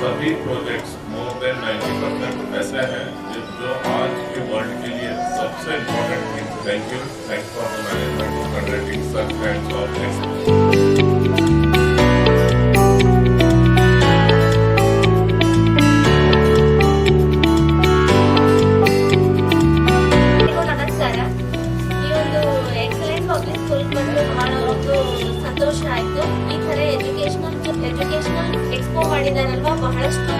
सभी projects more than 90% ऐसे हैं जो आज के वर्ल्ड के लिए सबसे important thing. Thanks for the management for conducting such kinds of expo. ಸಂತೋಷ ಆಯ್ತು. ಈ ತರ ಎಜುಕೇಶನಲ್ ಎಕ್ಸ್ಪೋ ಮಾಡಿದಾರಲ್ವಾ, ಬಹಳಷ್ಟು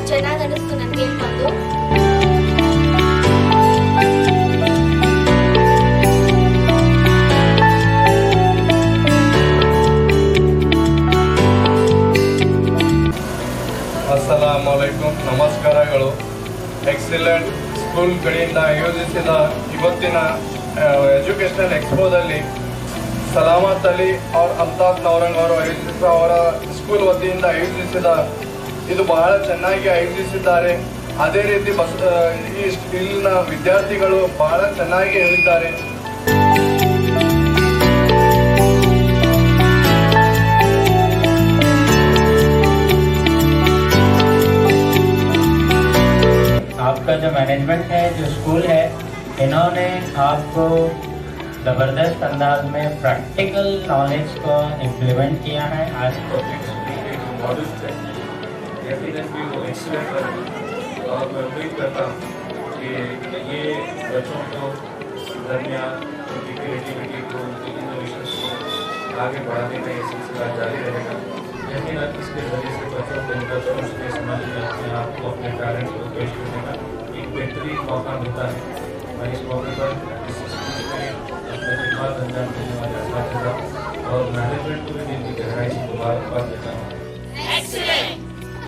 ಚೆನ್ನಾಗಿ ಅನಿಸ್ತು ನನಗೆ ಬಂದು. ಅಸ್ಸಲಾಮು ಅಲೈಕುಂ, ನಮಸ್ಕಾರಗಳು. ಎಕ್ಸಲೆಂಟ್ ಸ್ಕೂಲ್ ಕಡೆಯಿಂದ ಆಯೋಜಿಸಿದ ಇವತ್ತಿನ ಎಜುಕೇಷನಲ್ ಎಕ್ಸ್ಪೋದಲ್ಲಿ ಸಲಾಮತ್ ಅಲಿ और ಅಲ್ತಾಫ್ ನವರಂಗ್ ಅವರು ಅವರ ಸ್ಕೂಲ್ ವತಿಯಿಂದ ಆಯೋಜಿಸಿದ ಇದು ಬಹಳ ಚೆನ್ನಾಗಿ ಆಯೋಜಿಸಿದ್ದಾರೆ. ಅದೇ ರೀತಿ ಇಲ್ಲಿನ ವಿದ್ಯಾರ್ಥಿಗಳು ಬಹಳ ಚೆನ್ನಾಗಿ ಹೇಳಿದ್ದಾರೆ. आपका जो मैनेजमेंट है, जो स्कूल है, इन्होंने आपको ज़बरदस्त अंदाज में प्रैक्टिकल नॉलेज को इम्प्लीमेंट किया है। आज मॉडल्स है डेफिनेटली वो एक्सीलेंट है और मैं उम्मीद करता हूँ कि ये बच्चों को दरमियान उनकी क्रिएटिविटी को, उनकी इनोवेशन को आगे बढ़ाने का ये सिलसिला जारी रहेगा। यकीनन इसके जरिए से बच्चों को उनका सोच के समझ में अपने आप को, अपने टैलेंट को पेश करने का एक बेहतरीन मौका मिलता है। और इस मौके पर इस स्कूल में अपने खिदमत अंजाम देने वाले असातिज़ा और मैनेजमेंट को भी दिल की गहराई से मुबारकबाद